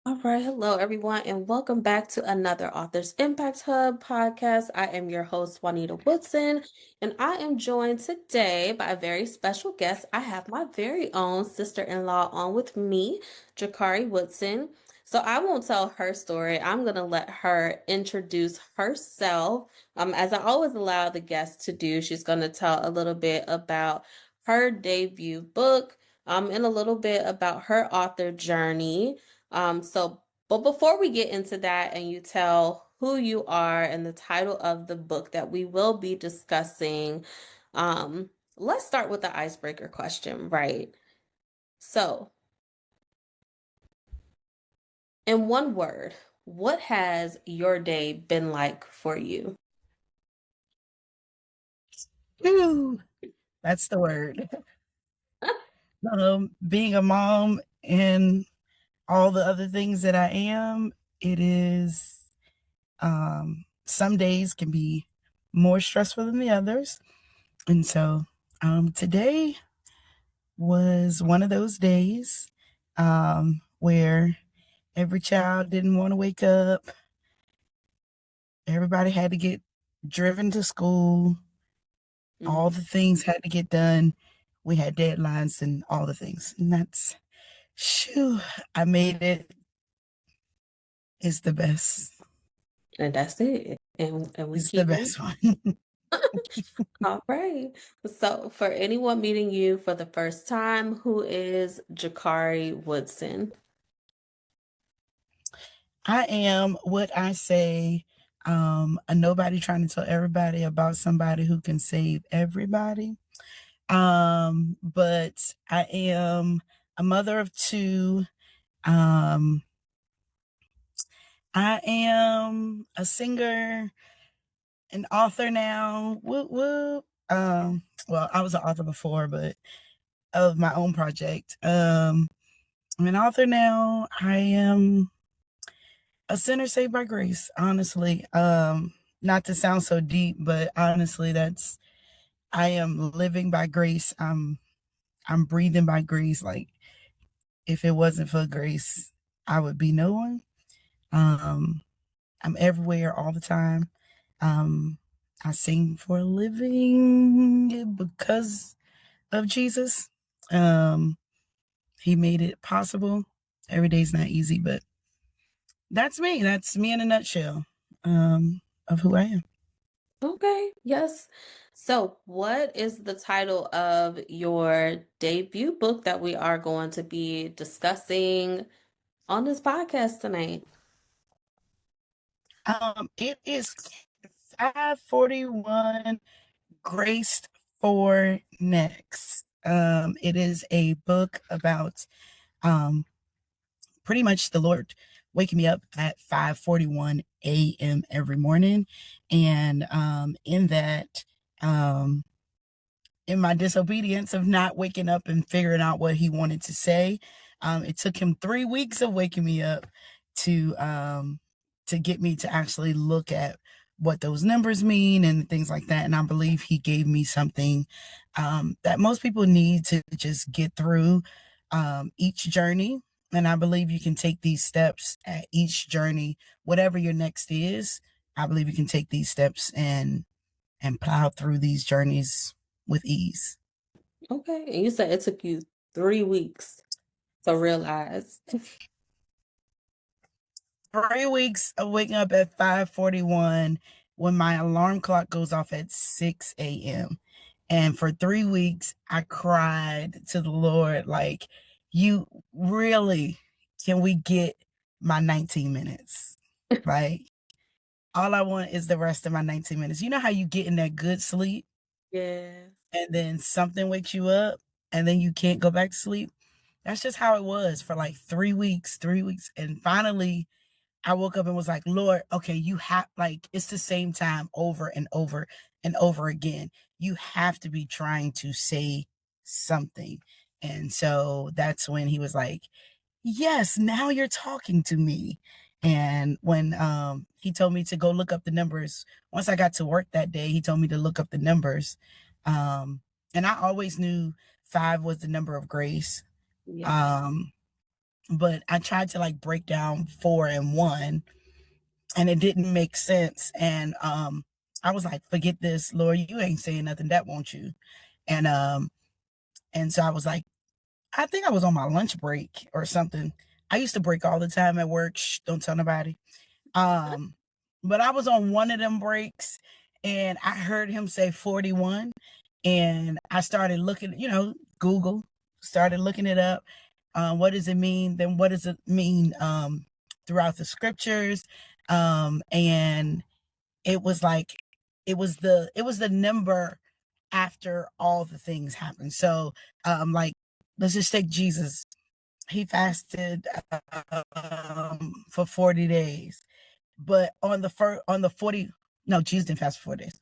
All right, hello everyone, and welcome back to another Authors Impact Hub podcast. I am your host, Juanita Woodson, and I am joined today by a very special guest. I have my very own sister-in-law on with me, Jaccarri Woodson. So I won't tell her story. I'm going to let her introduce herself. As I always allow the guest to do, she's going to tell a little bit about her debut book, and a little bit about her author journey. But before we get into that and you tell who you are and the title of the book that we will be discussing, um, let's start with the icebreaker question, right? So, in one word, what has your day been like for you? Ooh, that's the word. Being a mom and all the other things that I am, it is, some days can be more stressful than the others. And so, today was one of those days, where every child didn't want to wake up. Everybody had to get driven to school. All Mm, the things had to get done. We had deadlines and all the things. And that's Shoo, I made it. It's the best. and that's it. And we It's the keep moving. best one. All right. So, for anyone meeting you for the first time, who is Jaccarri Woodson? I am what I say, a nobody trying to tell everybody about somebody who can save everybody. But I am a mother of two. Um, I am a singer, an author now. Whoop whoop. Well, I was an author before, but of my own project. I'm an author now. I am a sinner saved by grace, honestly. Not to sound so deep, but honestly, that's I am living by grace. I'm breathing by grace. Like if it wasn't for grace, I would be no one. Um, I'm everywhere all the time. Um, I sing for a living because of Jesus. Um, he made it possible. Every day's not easy, but that's me. That's me in a nutshell, of who I am. Okay, yes. So, what is the title of your debut book that we are going to be discussing on this podcast tonight? It is 541 Graced for Next. It is a book about um pretty much the Lord waking me up at 5:41 a.m. every morning. And in that, um in my disobedience of not waking up and figuring out what he wanted to say. It took him 3 weeks of waking me up to get me to actually look at what those numbers mean and things like that. And I believe he gave me something that most people need to just get through each journey. And I believe you can take these steps at each journey, whatever your next is. I believe you can take these steps and plow through these journeys with ease. Okay, and you said it took you 3 weeks to realize. 3 weeks of waking up at 5:41 when my alarm clock goes off at 6 a.m. And for 3 weeks, I cried to the Lord, like, you really, can we get my 19 minutes? Like, all I want is the rest of my 19 minutes. You know how you get in that good sleep Yeah. and then something wakes you up and then you can't go back to sleep? That's just how it was for like 3 weeks, 3 weeks. And finally, I woke up and was like, Lord, okay, you have, like, it's the same time over and over and over again. You have to be trying to say something. And so that's when he was like, yes, now you're talking to me. And when he told me to go look up the numbers, once I got to work that day, he told me to look up the numbers. Um, and I always knew five was the number of grace. Yes. Um, but I tried to like break down 4 and 1, and it didn't make sense. And I was like, forget this, Lord, you ain't saying nothing, that won't you? And and so I was like, I think I was on my lunch break or something. I used to break all the time at work. Shh, don't tell nobody. Um, but I was on one of them breaks, and I heard him say 41, and I started looking, Google, started looking it up. What does it mean? Then what does it mean throughout the scriptures? And it was like it was the number after all the things happened. So like, let's just take Jesus. He fasted for 40 days. But on the 40, no, Jesus didn't fast for 4 days.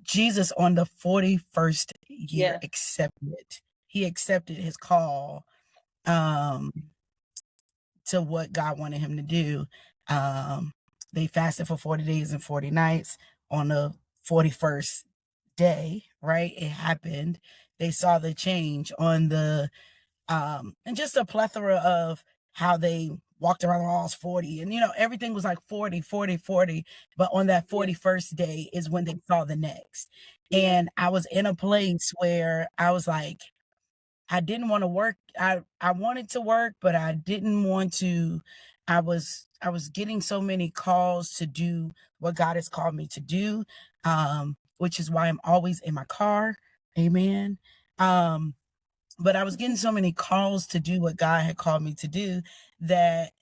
Jesus on the 41st year Yeah. accepted. He accepted his call um to what God wanted him to do. Um they fasted for 40 days and 40 nights on the 41st day, right? It happened. They saw the change on the and just a plethora of how they walked around the walls 40, and everything was like 40, 40, 40. But on that Yeah. 41st day is when they saw the next. Yeah. And I was in a place where I was like, I didn't want to work. I wanted to work, but I didn't want to. I was getting so many calls to do what God has called me to do, which is why I'm always in my car. Amen. But I was getting so many calls to do what God had called me to do that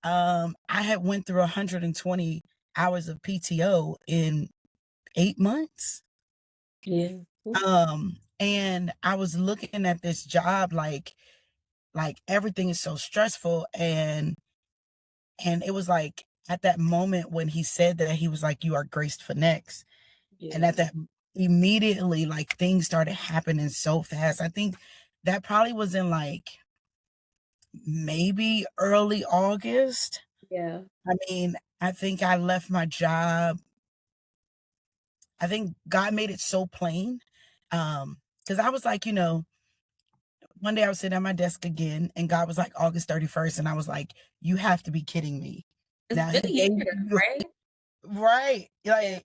I had went through 120 hours of PTO in 8 months. Yeah. And I was looking at this job like everything is so stressful, and it was like at that moment when he said that, he was like, you are graced for next. And Yeah. at that immediately, like, things started happening so fast. I think that probably was in like maybe early August. Yeah. I mean, I think I left my job. I think God made it so plain. Because I was like, one day I was sitting at my desk again, and God was like, August 31st. And I was like, you have to be kidding me. It's Now been he a gave year, you right? right. Yeah.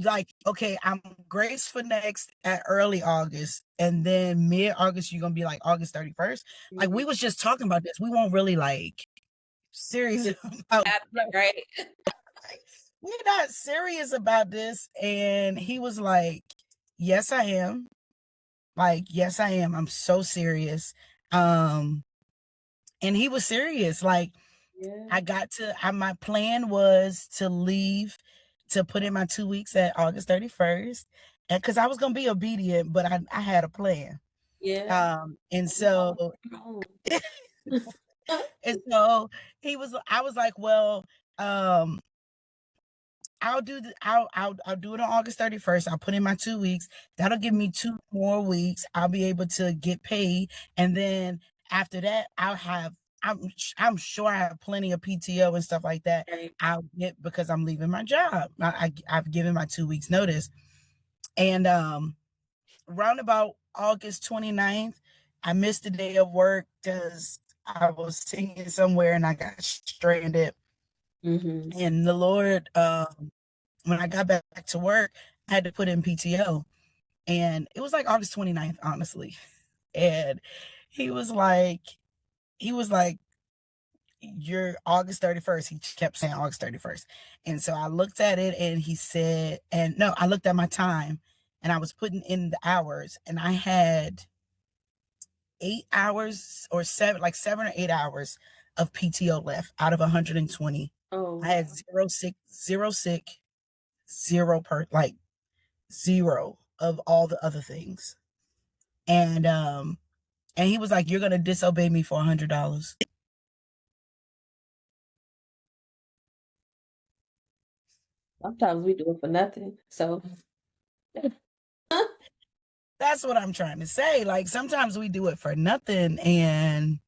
Like, okay, I'm grace for next at early August, and then mid-August, you're gonna be like August 31st. Like, Mhm. we was just talking about this. We won't really like serious It's about happening, right? like, we're not serious about this. And he was like, yes, I am. Like, yes, I am. I'm so serious. Um, and he was serious. Like, Yeah. my plan was to leave, to put in my 2 weeks at August 31st. And because I was going to be obedient, but I had a plan. Yeah. And We all so, on our own. and so I was like, well, um, I'll do it on August 31st. I'll put in my 2 weeks. That'll give me 2 more weeks. I'll be able to get paid. And then after that, I'm sure I have plenty of PTO and stuff like that Right. I'll get, because I'm leaving my job. I've given my 2 weeks notice. And round about August 29th, I missed a day of work because I was singing somewhere and I got stranded. Mm-hmm. And the Lord, when I got back to work, I had to put in PTO. And it was like August 29th, honestly. And he was like, he was like, you're August 31st. He kept saying August 31st. And so I looked at it, and he said, and no, I looked at my time, and I was putting in the hours, and I had 8 hours or like 7 or 8 hours of PTO left out of 120. I Oh, had zero sick, zero like zero of all the other things. And he was like, you're gonna disobey me for $100. sometimes we do it for nothing. So, That's what I'm trying to say. Like, sometimes we do it for nothing, and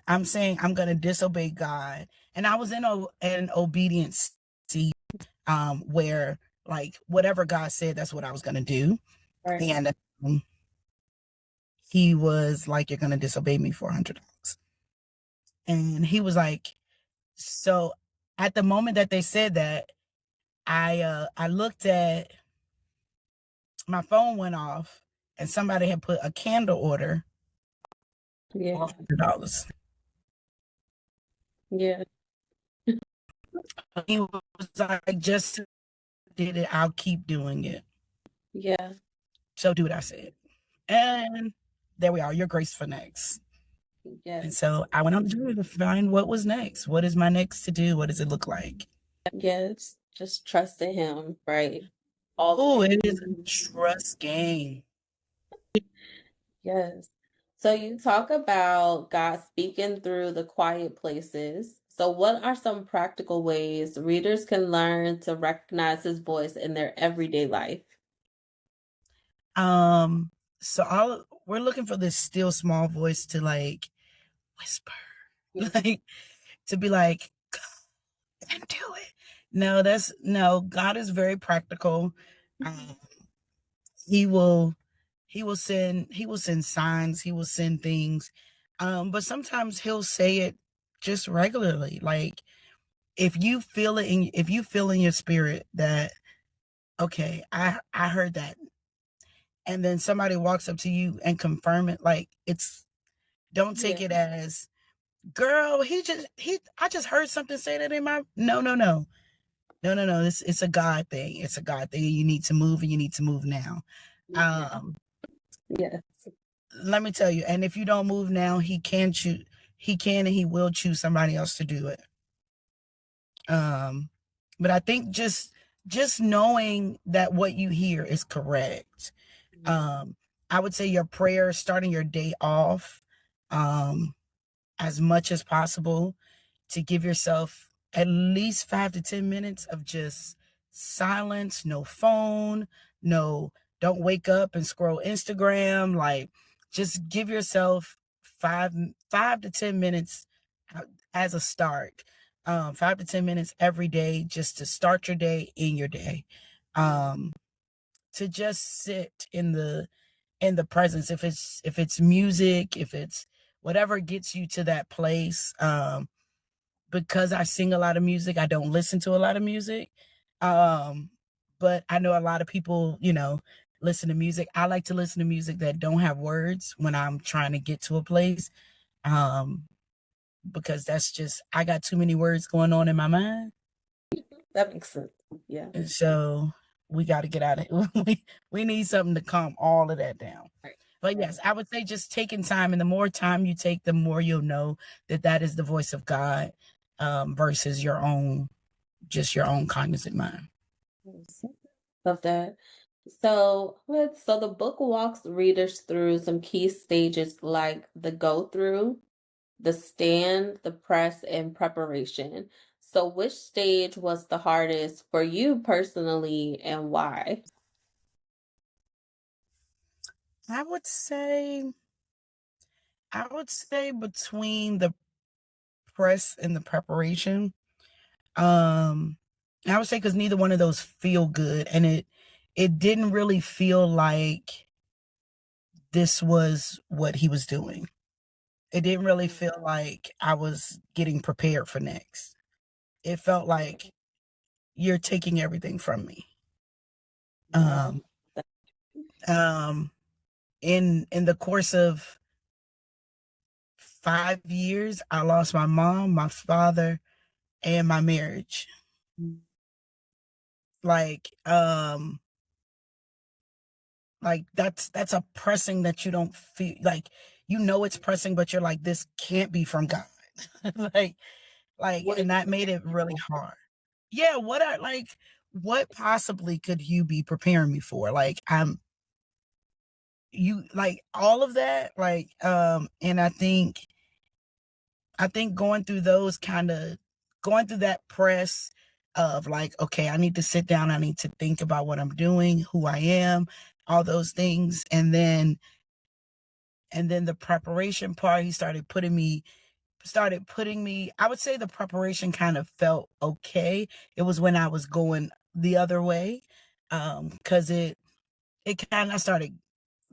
I'm saying I'm gonna disobey God. And I was in an obedience seat, where, like, whatever God said, that's what I was gonna do. right. And um, he was like, "You're gonna disobey me for $100." And he was like, so at the moment that they said that, I looked at my phone went off and somebody had put a candle order Yeah. for $100. Yeah. He was like, just did it, I'll keep doing it. Yeah. So do what I said. And there we are, your grace for next. And Yes. so I went on the journey to find what was next. What is my next to do? What does it look like? Yes. Just trusting him, right? All the Oh, way. it is a trust game. Yes. So you talk about God speaking through the quiet places. So what are some practical ways readers can learn to recognize his voice in their everyday life? Um, so we're looking for this still small voice to like whisper, Yeah. like to be like, go and do it. No, that's no, God is very practical. Um, he will he will send signs, he will send things. But sometimes he'll say it just regularly. Like if you feel in your spirit that, okay, I heard that, and then somebody walks up to you and confirm it, like it's don't take Yeah. it as, girl, he I just heard something say that in my, no, no, no. No, no, no. It's a God thing. It's a God thing. You need to move and you need to move now. Yeah. Um, Yes. let me tell you, and if you don't move now, he can and he will choose somebody else to do it. Um, but I think just knowing that what you hear is correct. Um, I would say your prayer, starting your day off, um, as much as possible, to give yourself at least 5 to 10 minutes of just silence, no phone, no, don't wake up and scroll Instagram. Like, just give yourself 5 to 10 minutes as a start. 5 to 10 minutes every day just to start your day in your day. Um, to just sit in the presence. If it's music, if it's whatever gets you to that place. Because I sing a lot of music, I don't listen to a lot of music. Um, but I know a lot of people, listen to music. I like to listen to music that don't have words when I'm trying to get to a place. Um, because that's just, I got too many words going on in my mind. That makes sense. Yeah. And so we got to get out of it. We need something to calm all of that down. Right. But Right. yes, I would say just taking time, and the more time you take, the more you'll know that that is the voice of God, versus just your own cognizant mind. Yes. Love that. So the book walks readers through some key stages like the go through, the stand, the press, and preparation. So which stage was the hardest for you personally and why? I would say, I would say between the press and the preparation. Um, I would say because neither one of those feel good, and it didn't really feel like this was what he was doing. It didn't really feel like I was getting prepared for next. It felt like you're taking everything from me. Yeah. Um, um, in the course of 5 years, I lost my mom, my father, and my marriage. Like, that's a pressing that you don't feel like, it's pressing, but you're like, this can't be from God. like, What and did that you made it really hard. Yeah, what possibly could you be preparing me for? Like, you like all of that, and I think going through that press of like, okay, I need to sit down, I need to think about what I'm doing, who I am, all those things. And then the preparation part, he started putting me, I would say the preparation kind of felt okay. It was when I was going the other way. Because it kind of started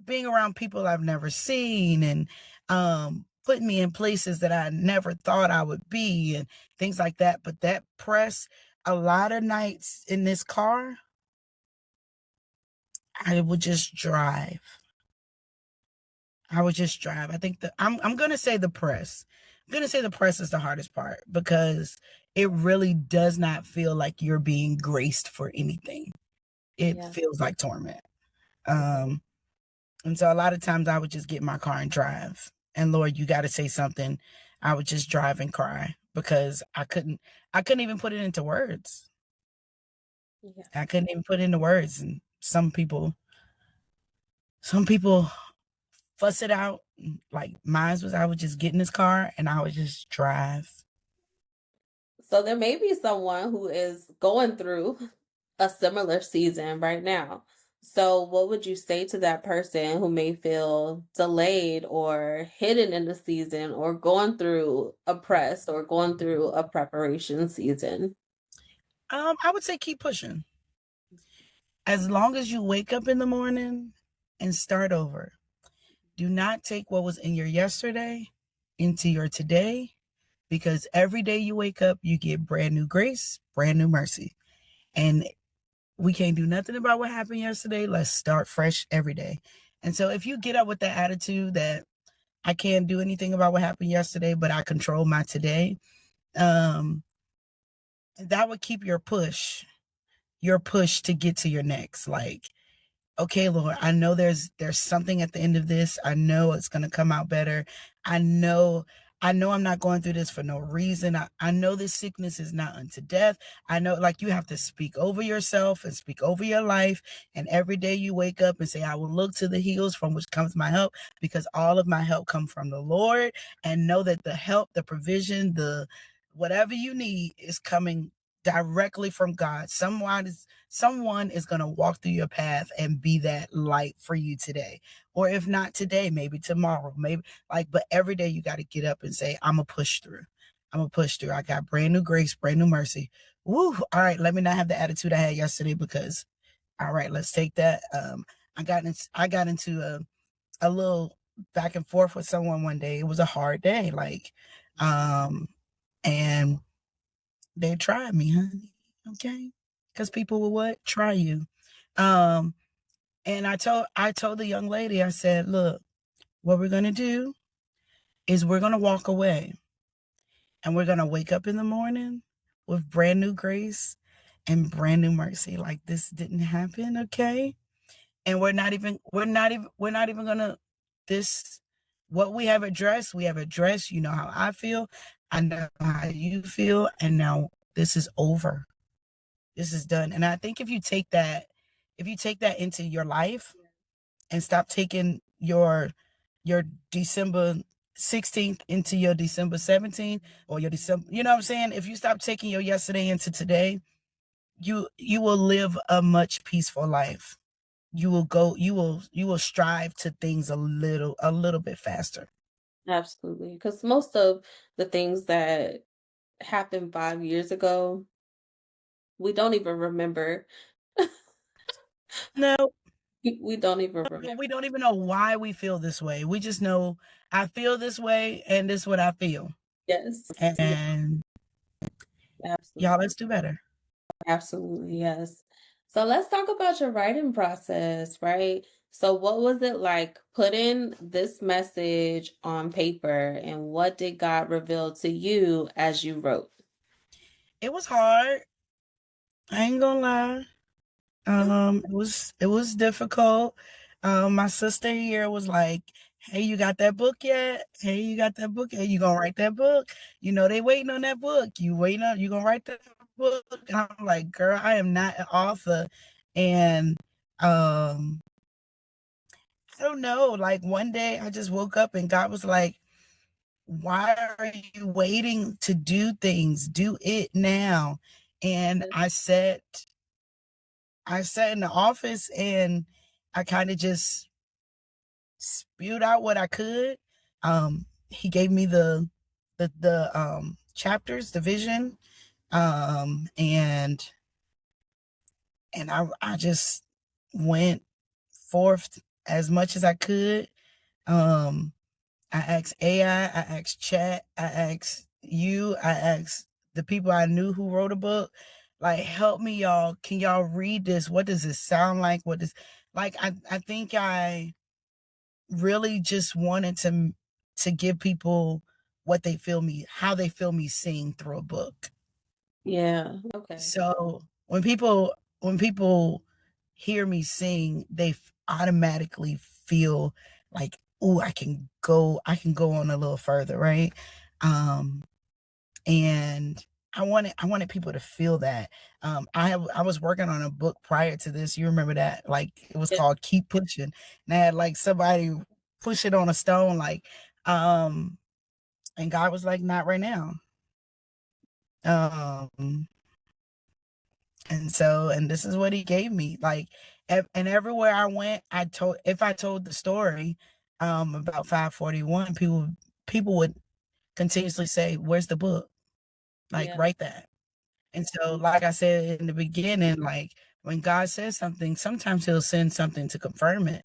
being around people I've never seen, and putting me in places that I never thought I would be, and things like that. But that press, a lot of nights in this car, I would just drive. I would just drive. I think I'm gonna say the press. I'm gonna say the press is the hardest part because it really does not feel like you're being graced for anything. It Yeah. feels like torment. Um, and so a lot of times I would just get in my car and drive. And Lord, you got to say something. I would just drive and cry because I couldn't even put it into words. Yeah. I couldn't even put it into words. And some people fuss it out. Like mine was, I would just get in this car and I would just drive. So there may be someone who is going through a similar season right now. So what would you say to that person who may feel delayed or hidden in the season or going through a press or going through a preparation season? I would say keep pushing. As long as you wake up in the morning and start over. Do not take what was in your yesterday into your today, because every day you wake up, you get brand new grace, brand new mercy. And we can't do nothing about what happened yesterday. Let's start fresh every day. And so if you get up with that attitude that I can't do anything about what happened yesterday, but I control my today, um, that would keep your push to get to your next. Like, okay, Lord, I know there's something at the end of this. I know it's going to come out better. I know I know I'm not going through this for no reason. I know this sickness is not unto death. I know, like, you have to speak over yourself and speak over your life. And every day you wake up and say, I will look to the hills from which comes my help, because all of my help come from the Lord. And know that the help, the provision, the whatever you need is coming directly from God. Someone is going to walk through your path and be that light for you today. Or if not today, maybe tomorrow, maybe, like, but every day you got to get up and say, I'm going to push through. I'm going to push through. I got brand new grace, brand new mercy. Woo. All right. Let me not have the attitude I had yesterday, because, all right, let's take that. I got into a little back and forth with someone one day. It was a hard day. Like, and they tried me, honey. Okay. Because people will what? Try you. Um, and I told the young lady, I said, look, what we're gonna do is we're gonna walk away, and we're gonna wake up in the morning with brand new grace and brand new mercy. Like, this didn't happen, okay? And we're not even gonna this what we have addressed, you know how I feel, I know how you feel, and now this is over. This is done. And I think if you take that into your life and stop taking your December 16th into your December 17th, or your December, you know what I'm saying? If you stop taking your yesterday into today, you will live a much peaceful life. You will strive to things a little bit faster. Absolutely. Because most of the things that happened 5 years ago, we don't even remember. No, We don't even remember. we don't even know why we feel this way. We just know I feel this way and this is what I feel. Yes. Yeah, And y'all, absolutely. let's do better. Absolutely, yes. So let's talk about your writing process, right? So what was it like putting this message on paper, and what did God reveal to you as you wrote? It was hard. I ain't gonna lie. It was difficult. My sister here was like, "Hey, you got that book yet? Hey, you got that book? Hey, you gonna write that book? You know they waiting on that book. You gonna write that book?" And I'm like, "Girl, I am not an author." And I don't know. Like one day, I just woke up and God was like, "Why are you waiting to do things? Do it now." And I sat in the office and I kind of just spewed out what I could. He gave me the chapters, the vision, and I just went forth as much as I could. I asked AI, I asked chat, I asked you, I asked the people I knew who wrote a book, like, help me, y'all. Can y'all read this? What does this sound like? What does, like, I think I really just wanted to give people what they feel me, how they feel me sing through a book. Yeah. Okay. So when people hear me sing, they automatically feel like, oh, I can go on a little further, right? Um, and I wanted people to feel that. I was working on a book prior to this. You remember that? Like it was Yeah. called Keep Pushing. And I had like somebody push it on a stone, like, and God was like, not right now. Um, and this is what he gave me. Like, and everywhere I went, if I told the story, about 541, people would continuously say, "Where's the book? Like, Yeah. write that." And so, like I said in the beginning, like when God says something, sometimes He'll send something to confirm it,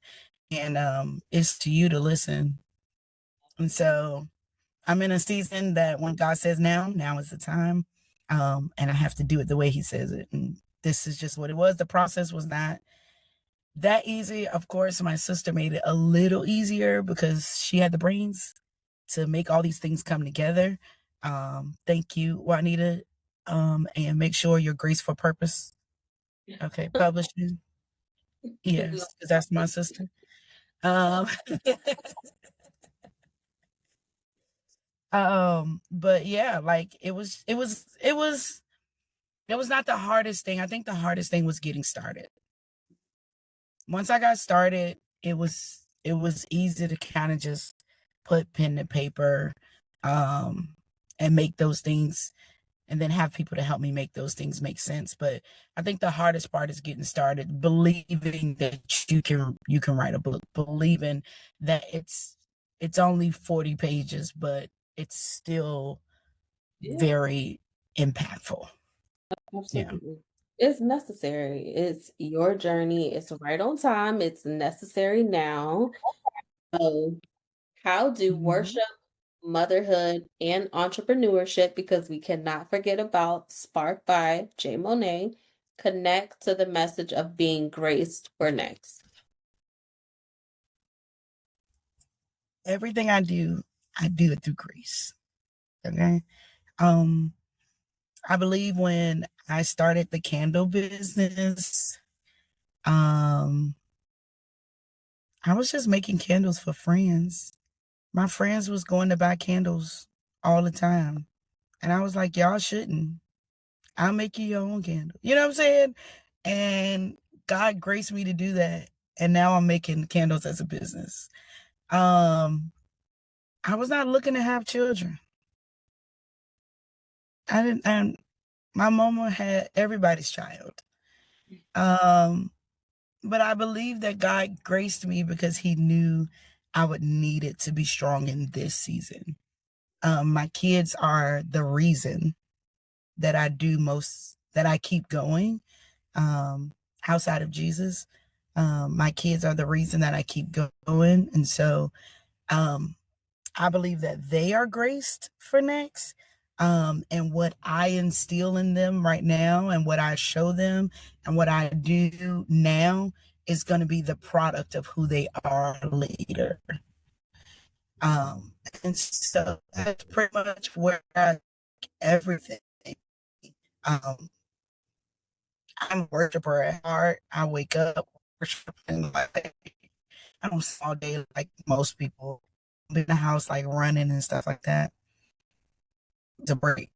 and it's to you to listen. And so, I'm in a season that when God says now is the time, and I have to do it the way He says it. And this is just what it was. The process was not that easy. Of course, my sister made it a little easier because she had the brains to make all these things come together. Thank you, Juanita. And make sure your grace for purpose. Okay, publishing. We all Yes, because that's my sister. Um, but yeah, like it was not the hardest thing. I think the hardest thing was getting started. Once I got started, it was easy to kind of just put pen to paper, um, and make those things, and then have people to help me make those things make sense. But I think the hardest part is getting started, believing that you can write a book, believing that it's only 40 pages, but it's still yeah, very impactful. Yeah. absolutely. It's necessary. It's your journey. It's right on time. It's necessary now. So, how do Mhm. worship, motherhood, and entrepreneurship, because we cannot forget about Spark by Jay Monet, connect to the message of being graced for next? Everything I do it through grace. Okay. Um, I believe when I started the candle business, um, I was just making candles for friends. My friends was going to buy candles all the time. And I was like, y'all shouldn't. I'll make you your own candle. You know what I'm saying? And God graced me to do that. And now I'm making candles as a business. Um, I was not looking to have children. I didn't, and my mama had everybody's child. Um, but I believe that God graced me because He knew I would need it to be strong in this season. My kids are the reason that that I keep going, outside of Jesus. My kids are the reason that I keep going. And so, um, I believe that they are graced for next. And what I instill in them right now and what I show them and what I do now is going to be the product of who they are later. Um, and so that's pretty much where everything. Um, I'm a worshiper at heart. I wake up worshiping, like I don't all day like most people. I'm in the house like running and stuff like that to break.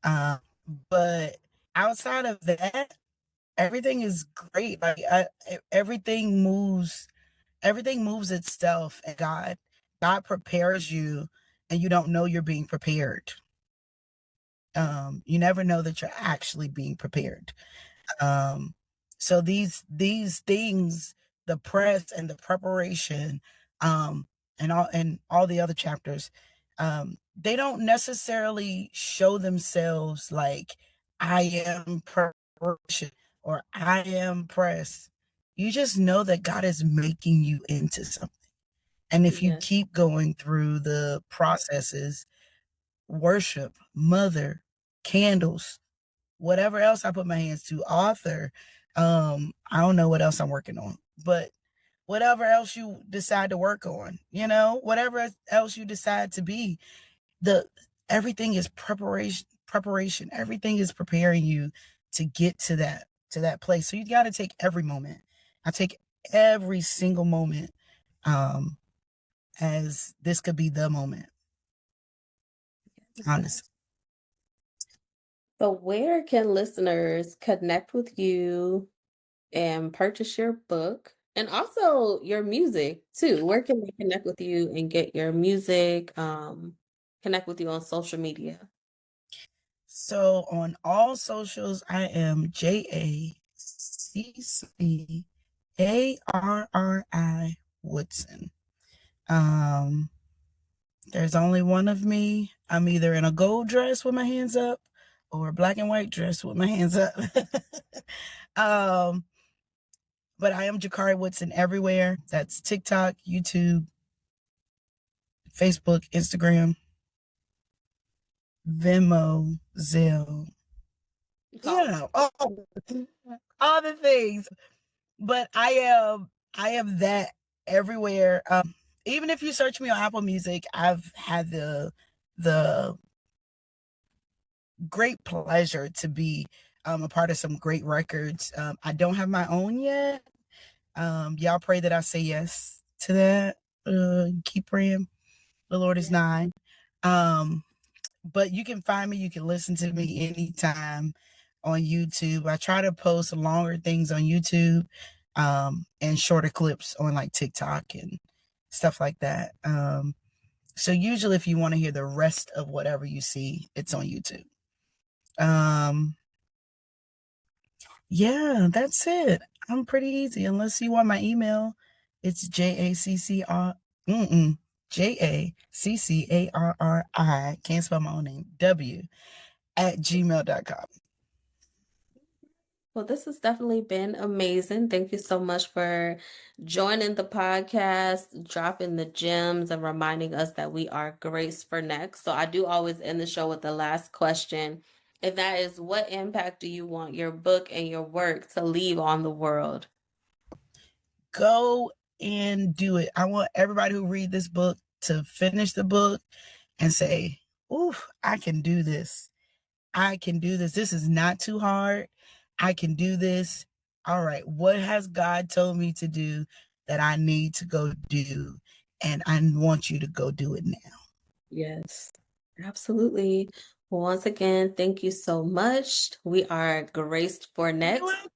Um, but outside of that, everything is great. Like everything moves itself, and God prepares you, and you don't know you're being prepared. You never know that you're actually being prepared. Um, so these things, the press and the preparation, and all the other chapters, they don't necessarily show themselves like I am preparation or I am press. you just know that God is making you into something. And if you Yes. keep going through the processes, worship, mother, candles, whatever else I put my hands to, author, I don't know what else I'm working on, but whatever else you decide to work on, whatever else you decide to be, the everything is preparation. Everything is preparing you to get to that place. So you got to take every moment. I take every single moment um as this could be the moment, Yes. honestly. So where can listeners connect with you and purchase your book and also your music too? Where can they connect with you and get your music, connect with you on social media? So on all socials, I am Jaccarri Woodson. Um, there's only one of me. I'm either in a gold dress with my hands up or a black and white dress with my hands up. um, but I am Jaccarri Woodson everywhere. That's TikTok, YouTube, Facebook, Instagram, Venmo, Zelle, Oh, all the things. But I am that everywhere. Even if you search me on Apple Music, I've had the great pleasure to be a part of some great records. I don't have my own yet. Y'all pray that I say yes to that. Keep praying. The Lord is yeah. nigh. Um, but you can find me. You can listen to me anytime on YouTube. I try to post longer things on YouTube, and shorter clips on like TikTok and stuff like that. So usually if you want to hear the rest of whatever you see, it's on YouTube. Um, yeah, that's it. I'm pretty easy. Unless you want my email, it's JACCR. Mm-mm. JACCARRI. Can't spell my own name. W@gmail.com. Well, this has definitely been amazing. Thank you so much for joining the podcast, dropping the gems, and reminding us that we are graced for next. So, I do always end the show with the last question, and that is, what impact do you want your book and your work to leave on the world? Go and do it. I want everybody who read this book to finish the book and say, "Ooh, I can do this. I can do this. This is not too hard. I can do this. All right, what has God told me to do that I need to go do? And I want you to go do it now." Yes, absolutely. Well, once again, thank you so much. We are graced for You next. welcome.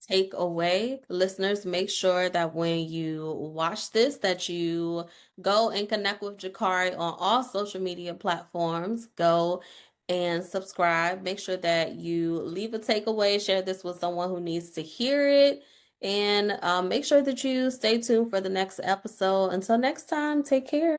Take away, listeners, make sure that when you watch this, that you go and connect with Jaccarri on all social media platforms. Go and subscribe. Make sure that you leave a takeaway, share this with someone who needs to hear it, and make sure that you stay tuned for the next episode. Until next time, take care.